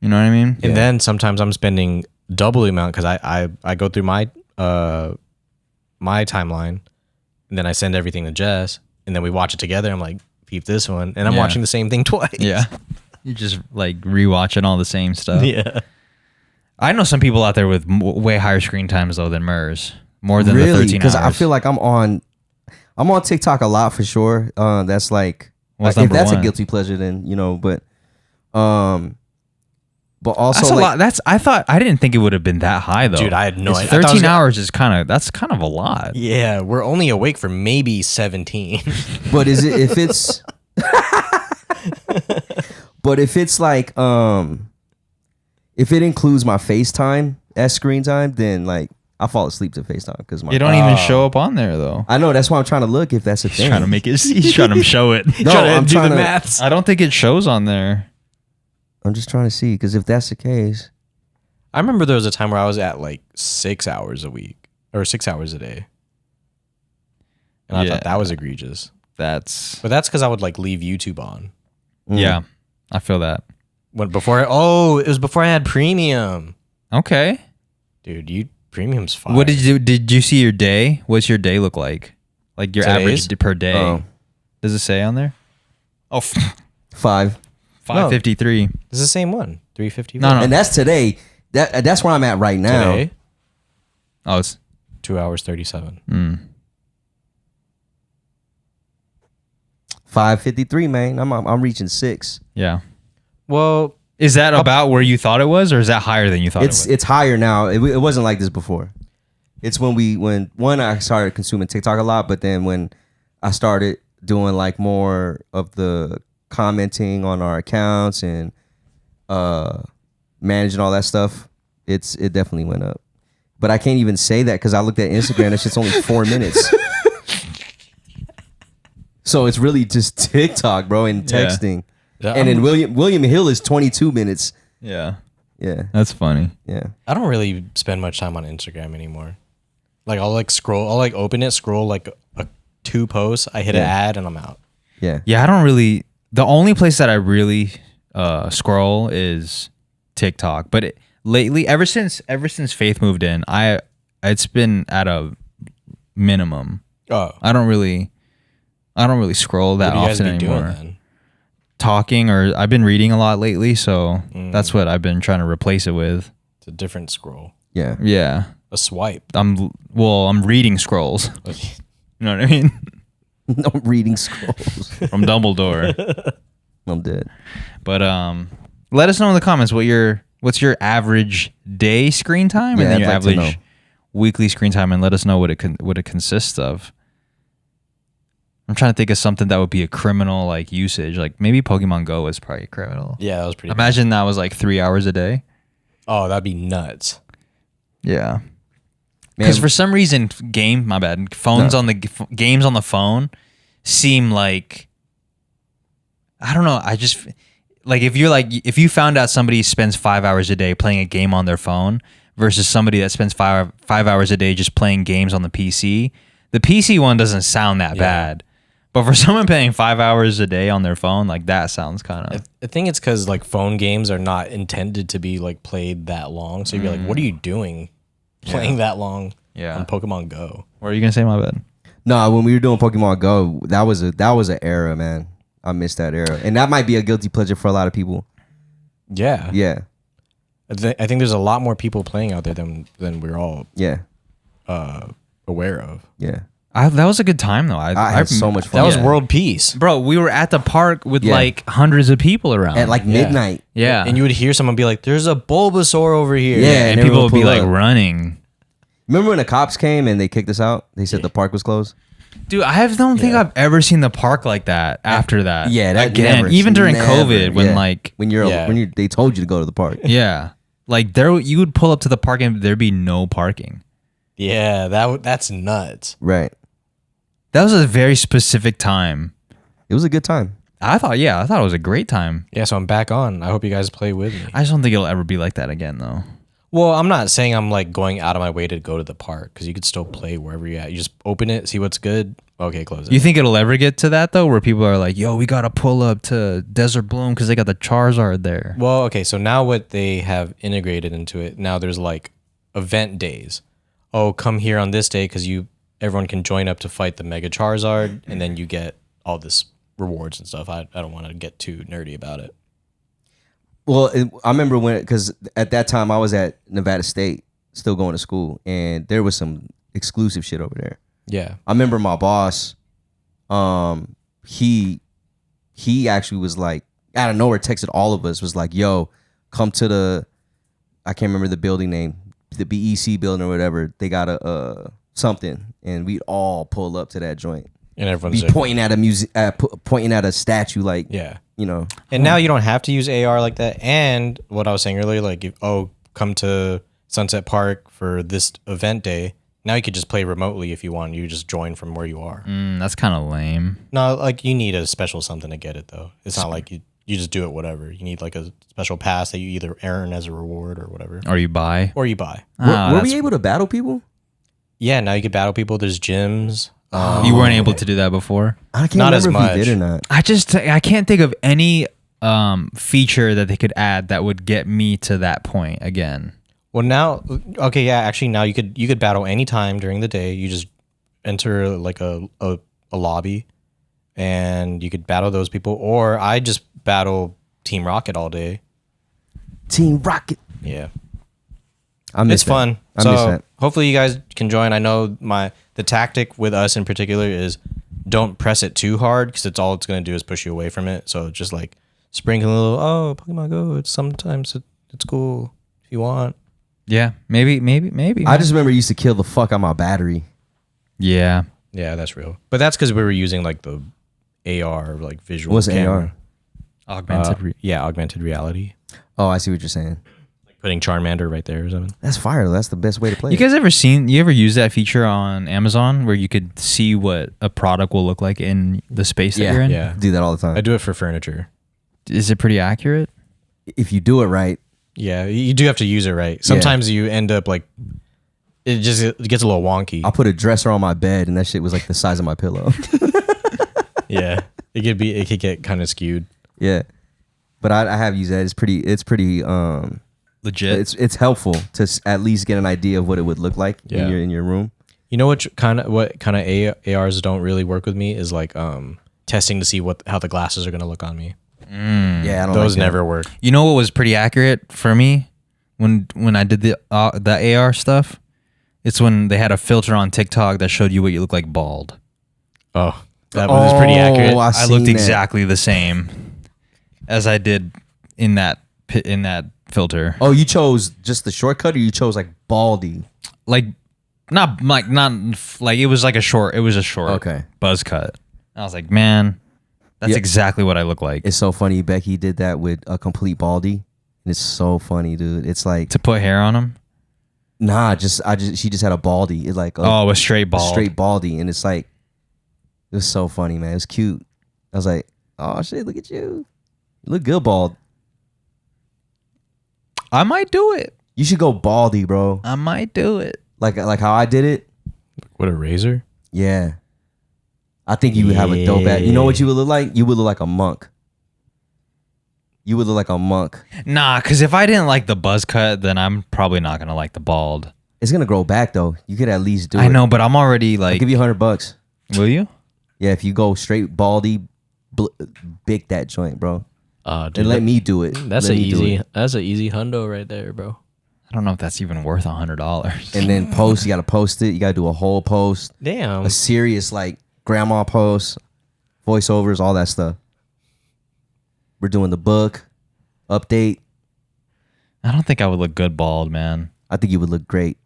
You know what I mean? And then sometimes I'm spending double the amount because I go through my timeline, and then I send everything to Jess, and then we watch it together. I'm like, peep this one, and I'm watching the same thing twice. Yeah. You just like rewatching all the same stuff. Yeah. I know some people out there with way higher screen times though than Merz. More than the Really? 13 hours. Because I feel like I'm on TikTok a lot for sure. That's like, What's if number that's one? a guilty pleasure, then but also That's a lot. I didn't think it would have been that high though. Dude, I had no It's idea. I thought it 13 was gonna- hours is that's kind of a lot. Yeah, we're only awake for maybe 17. But is it if it's but if it's like if it includes my FaceTime as screen time, then like I fall asleep to FaceTime because my It don't even show up on there though. I know, that's why I'm trying to look if that's a thing. Trying to make it. He's trying to show it. No, I'm trying to maths. I don't think it shows on there. I'm just trying to see because if that's the case, I remember there was a time where I was at like 6 hours a week or 6 hours a day. And I Yeah. thought that was egregious. That's But that's because I would like leave YouTube on. yeah. I feel that. It was before I had premium. Okay. Dude, premium's fine. What did you see your day? What's your day look like? Like your Today's? average per day. Oh. Does it say on there? Oh, 5. 553. It's the same one. 350. No. And that's today. That's where I'm at right now. Today, Oh, it's 2 hours 37. 5:53, man. I'm reaching 6. yeah. Well, Is that about where you thought it was, or is that higher than you thought it was? It's higher now. It wasn't like this before. It's when I started consuming TikTok a lot, but then when I started doing like more of the commenting on our accounts and managing all that stuff, it definitely went up. But I can't even say that because I looked at Instagram. That shit's only 4 minutes. So it's really just TikTok, bro, and texting. Yeah. And then William Hill is 22 minutes. Yeah. Yeah, That's funny. yeah. I don't really spend much time on Instagram anymore. Like I'll like scroll, I'll like open it, scroll like 2 posts, I hit an ad and I'm out. Yeah. Yeah, I don't really. The only place that I really scroll is TikTok. But lately, ever since Faith moved in, it's been at a minimum. Oh. I don't really scroll that What do you guys often be anymore. doing then? Talking, or I've been reading a lot lately, so that's what I've been trying to replace it with. It's a different scroll. Yeah. Yeah, A swipe. I'm reading scrolls. You know what I mean? No reading scrolls. From Dumbledore. I'm dead. But let us know in the comments what's your average day screen time, Yeah, and then your I'd like to average know. weekly screen time, and let us know what it consists of. I'm trying to think of something that would be a criminal like usage. Like maybe Pokemon Go is probably criminal. Yeah, that was pretty Imagine that was like 3 hours a day. Oh, that'd be nuts. Yeah. Because for some reason, games on the phone seem like, I don't know. I just like if you found out somebody spends 5 hours a day playing a game on their phone versus somebody that spends 5 hours a day just playing games on the PC. The PC one doesn't sound that bad, But for someone paying 5 hours a day on their phone, like that sounds kind of. I think it's because like phone games are not intended to be like played that long. So you'd be like, what are you doing playing that long on Pokemon Go? What are you gonna say, my bad? No, when we were doing Pokemon Go, that was an era, man. I missed that era, and that might be a guilty pleasure for a lot of people. Yeah. Yeah. I think there's a lot more people playing out there than we're all aware of. Yeah. That was a good time though. I had so much fun. That was world peace. Bro, we were at the park with like hundreds of people around. At like midnight. Yeah. And you would hear someone be like, there's a Bulbasaur over here. Yeah. and people would be like running. Remember when the cops came and they kicked us out? They said the park was closed? Dude, I don't think I've ever seen the park like that after that. Yeah, that again, never, even during never, COVID, when like when they told you to go to the park. Yeah. Like you would pull up to the park and there'd be no parking. Yeah, that's nuts. Right. That was a very specific time. It was a good time. I thought it was a great time. Yeah, so I'm back on. I hope you guys play with me. I just don't think it'll ever be like that again though. Well, I'm not saying I'm like going out of my way to go to the park because you could still play wherever you're at. You just open it, see what's good. Okay, close it. You think it'll ever get to that though, where people are like, "Yo, we gotta pull up to Desert Bloom because they got the Charizard there." Well, okay, so now what they have integrated into it, now there's like event days. Oh, come here on this day because everyone can join up to fight the Mega Charizard, and then you get all this rewards and stuff. I don't want to get too nerdy about it. Well, I remember because at that time I was at Nevada State, still going to school, and there was some exclusive shit over there. Yeah. I remember my boss, he actually was like, out of nowhere texted all of us, was like, yo, come to I can't remember the building name, the BEC building or whatever. They got a something, and we'd all pull up to that joint. And everyone's pointing at pointing at a statue, like, you know. And now you don't have to use AR like that. And what I was saying earlier, like, come to Sunset Park for this event day. Now you could just play remotely if you want. You just join from where you are. That's kind of lame. No, like you need a special something to get it though. It's not like you just do it whatever. You need like a special pass that you either earn as a reward or whatever. Or you buy. Or you buy. Were we able to battle people? Yeah, now you can battle people. There's gyms. You weren't able to do that before? I can't Not remember as if we much. did or not. I can't think of any feature that they could add that would get me to that point again. Well, now, okay, yeah, actually, now you could battle anytime during the day. You just enter like a lobby, and you could battle those people. Or I just battle Team Rocket all day. Team Rocket. Yeah, It's fun. I miss that. Hopefully you guys can join. I know the tactic with us in particular is don't press it too hard because it's going to do is push you away from it. So just like sprinkle a little, Pokemon Go. It's cool if you want. Yeah, maybe. I just remember it used to kill the fuck out of my battery. Yeah. Yeah, that's real. But that's because we were using like the AR, like visual What's camera. AR? Augmented reality. Oh, I see what you're saying. Like putting Charmander right there or something. That's fire, though. That's the best way to play You it. guys ever use that feature on Amazon where you could see what a product will look like in the space that you're in? Yeah. Do that all the time. I do it for furniture. Is it pretty accurate? If you do it right. Yeah, you do have to use it right. Sometimes you end up like, it gets a little wonky. I'll put a dresser on my bed, and that shit was like the size of my pillow. Yeah, it could get kind of skewed. Yeah, but I have used that. It's pretty Legit. It's helpful to at least get an idea of what it would look like in your room. You know what kind of ARs don't really work with me is like testing to see how the glasses are gonna look on me. Yeah, I don't Those like never work. You know what was pretty accurate for me when I did the AR stuff? It's when they had a filter on TikTok that showed you what you look like bald. Oh, that was pretty accurate. I looked exactly the same as I did in that filter. Oh, you chose just the shortcut, or you chose like baldy? Not like it was like a short. It was a short buzz cut. I was like, man, that's exactly what I look like. It's so funny. Becky did that with a complete baldy, and it's so funny, dude. It's like to put hair on him. Nah, she just had a baldy. It's like a straight bald. A straight baldy, and it's like it was so funny, man. It was cute. I was like, oh shit, look at you. You look good bald. I might do it. You should go baldy, bro. I might do it. Like how I did it. What, a razor? Yeah. I think you would have a dope ass. You know what you would look like? You would look like a monk. You would look like a monk. Nah, because if I didn't like the buzz cut, then I'm probably not gonna like the bald. It's gonna grow back though. You could at least do it. I know, but I'm already I'll like. give you $100. Will you? Yeah, if you go straight baldy, big that joint, bro. Dude, And let me do it. That's Let an me do easy. it. That's an easy hundo right there, bro. I don't know if that's even worth $100. And then post. You gotta post it. You gotta do a whole post. Damn. A serious like grandma post, voiceovers, all that stuff. We're doing the book update. I don't think I would look good bald, man. I think you would look great.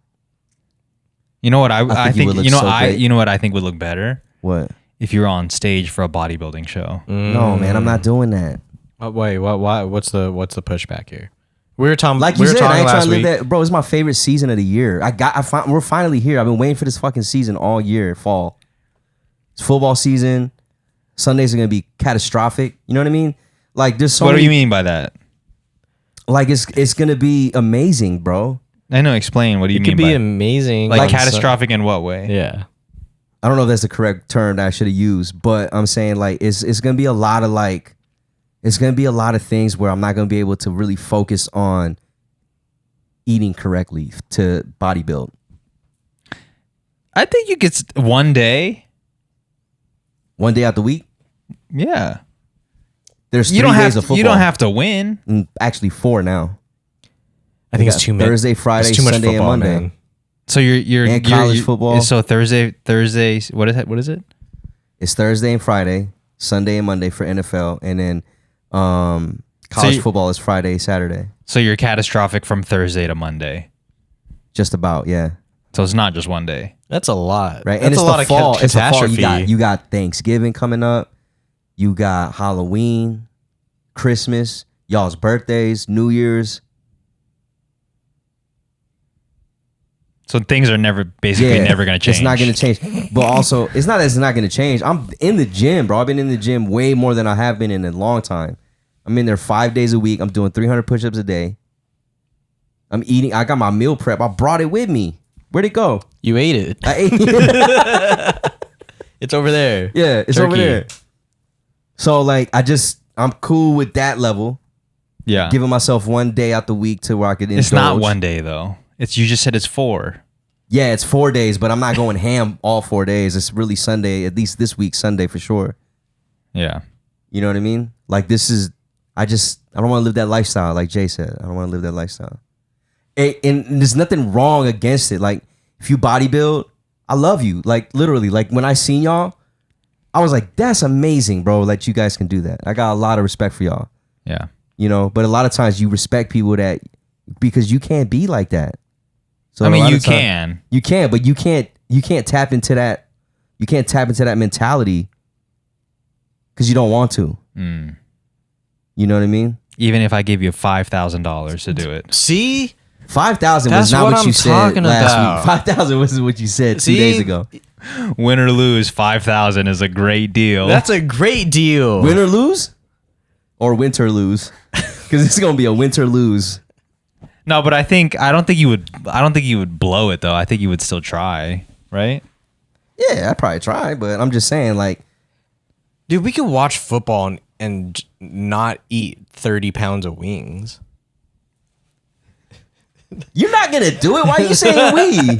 You know what think you think would look you know so great. you know what I think would look better What? if you were on stage for a bodybuilding show. No, man, I'm not doing that. Wait, what? Why? What's the pushback here? We were talking. Like we you were said, I talking ain't trying last to live week. that, bro. It's my favorite season of the year. We're finally here. I've been waiting for this fucking season all year. Fall. It's football season. Sundays are gonna be catastrophic. You know what I mean? Like there's so What do many, you mean by that? Like it's gonna be amazing, bro. I know. Explain. What do you It mean could by be amazing. like on catastrophic in what way? Yeah. I don't know if that's the correct term that I should have used, but I'm saying like it's gonna be a lot of like it's gonna be a lot of things where I'm not gonna be able to really focus on eating correctly to bodybuild. I think you could one day. One day out the week, Yeah. there's 3 You don't days have of football. you don't have to win. Actually 4 now. I think it's too much. Thursday, Friday, it's too much Sunday, football, and Monday. man. So you're And college football. So Thursday. What is it? It's Thursday and Friday, Sunday and Monday for NFL, and then college football is Friday, Saturday. So you're catastrophic from Thursday to Monday. Just about, yeah. So it's not just one day. That's a lot. Right. That's And it's a lot the of fall. It's the fall. catastrophe. You got Thanksgiving coming up. You got Halloween, Christmas, y'all's birthdays, New Year's. So things are never never gonna change. It's not gonna change. But also, it's not that it's not gonna change. I'm in the gym, bro. I've been in the gym way more than I have been in a long time. I'm in there 5 days a week. I'm doing 300 push-ups a day. I'm eating. I got my meal prep. I brought it with me. Where'd it go? You ate it. I ate it. It's over there. Yeah, it's over Turkey. there. So like, I'm cool with that level. Yeah. Giving myself one day out the week to where I could indulge. It's not one day though. You just said it's 4. Yeah, it's 4 days, but I'm not going ham all 4 days. It's really Sunday, at least this week, Sunday for sure. Yeah. You know what I mean? Like I don't want to live that lifestyle, like Jay said. I don't want to live that lifestyle. And there's nothing wrong against it. Like, if you bodybuild, I love you. Like, literally, like when I seen y'all, I was like, that's amazing, bro. Like, you guys can do that. I got a lot of respect for y'all. Yeah. You know, but a lot of times you respect people that because you can't be like that. So I mean, a lot you of time- can. You can, but you can't tap into that. You can't tap into that mentality because you don't want to. Mm. You know what I mean? Even if I gave you $5,000 to do it. See? 5,000 That's was not what what I'm you said talking last about. week. 5,000 was what you said 2 See? days ago. Win or lose, 5,000 is a great deal. That's a great deal. Win or lose, or winter lose, because it's gonna be a winter lose. No, but I don't think you would blow it though. I think you would still try, right? Yeah, I probably try, but I'm just saying, like, Dude, we could watch football and not eat 30 pounds of wings. you're not gonna do it. Why are you saying we?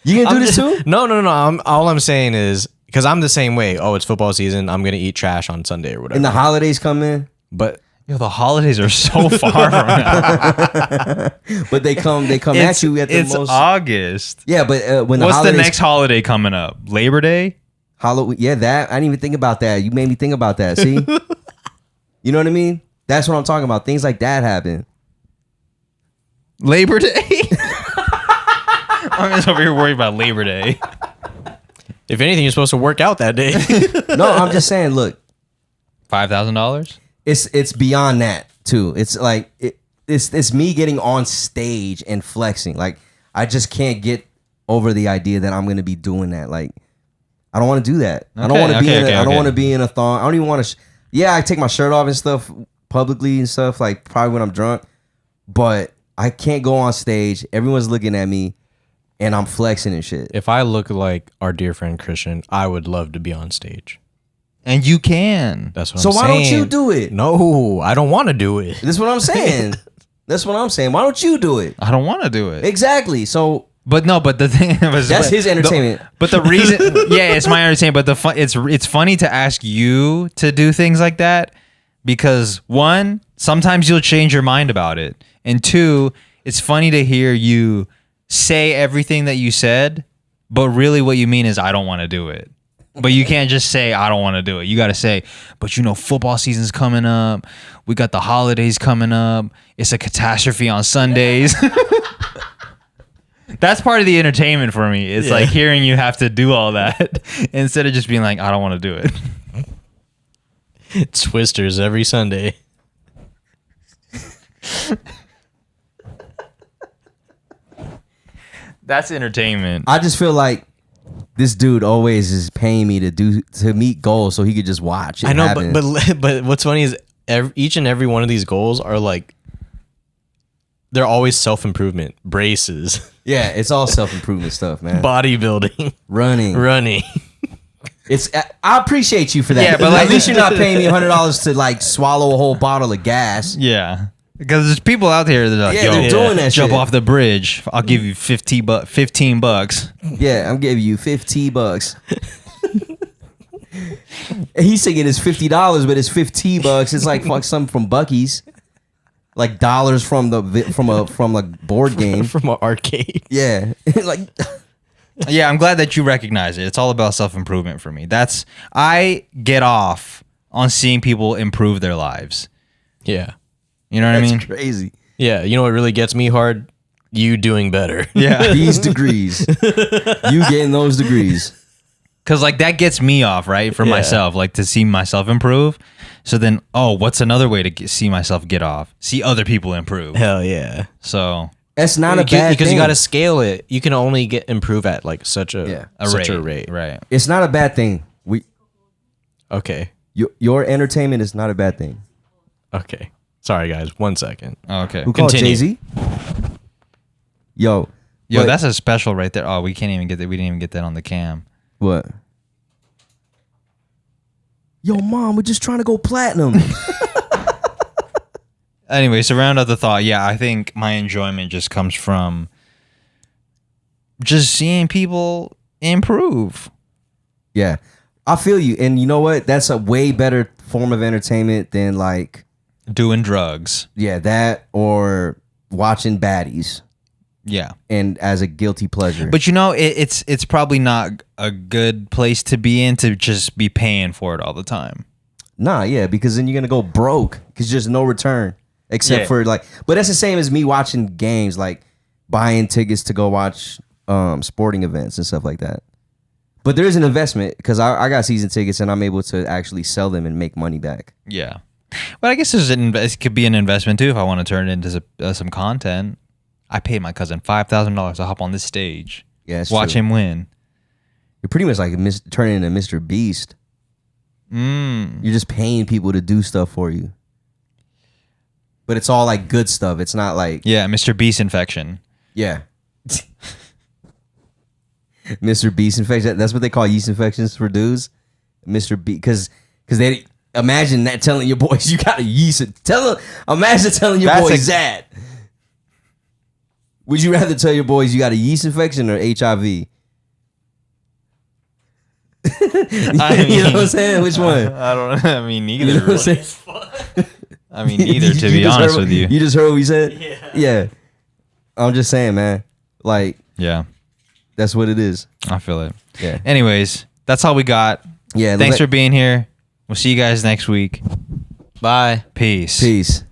You gonna do this too? No. All I'm saying is, because I'm the same way. Oh, it's football season. I'm going to eat trash on Sunday or whatever. And the holidays come in, But Yo, the holidays are so far from now. but they come at you at the it's most. August. Yeah, but when the What's the holidays, next holiday coming up? Labor Day? Halloween? Yeah, that I didn't even think about that. You made me think about that. See, you know what I mean? That's what I'm talking about. Things like that happen. Labor Day? I'm just over here worried about Labor Day. if anything, you're supposed to work out that day. No, I'm just saying. Look, $5,000? it's beyond that too. It's like it's me getting on stage and flexing. Like, I just can't get over the idea that I'm gonna be doing that. Like, I don't want to do that. I don't want to be in. I don't want to be in a thong. I don't even want to. Yeah, I take my shirt off and stuff publicly and stuff. Like, probably when I'm drunk, but I can't go on stage. Everyone's looking at me, and I'm flexing and shit. If I look like our dear friend Christian, I would love to be on stage. And you can. That's what So I'm why saying. don't you do it? No, I don't want to do it. That's what I'm saying. That's what I'm saying. Why don't you do it? I don't want to do it. Exactly. So But the thing was that's his entertainment. But the reason, yeah, it's my entertainment. But it's funny to ask you to do things like that because one, sometimes you'll change your mind about it, and two, it's funny to hear you say everything that you said, but really what you mean is I don't want to do it. But you can't just say I don't want to do it. You got to say, but football season's coming up. We got the holidays coming up. It's a catastrophe on Sundays. That's part of the entertainment for me. It's like hearing you have to do all that instead of just being like, I don't want to do it. Twisters every Sunday. That's entertainment. I just feel like this dude always is paying me to meet goals so he could just watch. I know, but what's funny is each and every one of these goals are like they're always self-improvement, braces, yeah, it's all self-improvement stuff, man. bodybuilding, Running. It's I appreciate you for that. Yeah, but at least you're not paying me $100 to like swallow a whole bottle of gas. Yeah. Because there's people out there that are like, Yeah, they're doing that jump shit. off the bridge. I'll give you $15. Yeah, I'm giving you $50. And he's thinking it's $50, but it's $15. It's like fuck something from Buc-ee's, like dollars from a board game. from an arcade. Yeah, like Yeah, I'm glad that you recognize it. It's all about self-improvement for me. I get off on seeing people improve their lives. Yeah. You know what I mean? that's crazy. Yeah, you know what really gets me hard? You doing better. Yeah. These degrees, you getting those degrees. Because like that gets me off, right? For myself, like to see myself improve. So then, what's another way to see myself get off? See other people improve. Hell yeah. So That's not a bad thing. Because you got to scale it. You can only improve at like such a rate. Right. It's not a bad thing. Okay. Your entertainment is not a bad thing. Okay. Sorry guys, 1 second. Okay. Who called Continue. Jay-Z? Yo, Yo, but- that's a special right there. Oh, we can't even get that. We didn't even get that on the cam. What? Yo, mom, we're just trying to go platinum. Anyway, so round out the thought. Yeah, I think my enjoyment just comes from just seeing people improve. Yeah, I feel you. And you know what? That's a way better form of entertainment than like, Doing drugs. yeah, that or watching baddies Yeah. and as a guilty pleasure. But it's probably not a good place to be in to just be paying for it all the time. nah, yeah, because then you're going to go broke because there's no return except Yeah. for like, but that's the same as me watching games, like buying tickets to go watch sporting events and stuff like that. But there is an investment because I got season tickets and I'm able to actually sell them and make money back. Yeah. But I guess it could be an investment too if I want to turn it into some content. I paid my cousin $5,000 to hop on this stage. Yeah, that's watch true. him win. You're pretty much like turning into Mr. Beast. You're just paying people to do stuff for you. But it's all like good stuff. It's not like, Yeah, Mr. Beast infection. yeah. Mr. Beast infection. That's what they call yeast infections for dudes. Mr. Beast. Because they imagine that telling your boys you got a yeast. Imagine telling your That's boys that. Would you rather tell your boys you got a yeast infection or HIV? You know what I'm saying? Which one? I don't know. I mean, neither. You know what I'm saying? I mean, neither, to You be just honest heard- with you. You just heard what we said? Yeah. I'm just saying, man. Like, Yeah, that's what it is. I feel it. Yeah. Anyways, that's all we got. Yeah. Thanks for being here. We'll see you guys next week. Bye. Peace. Peace.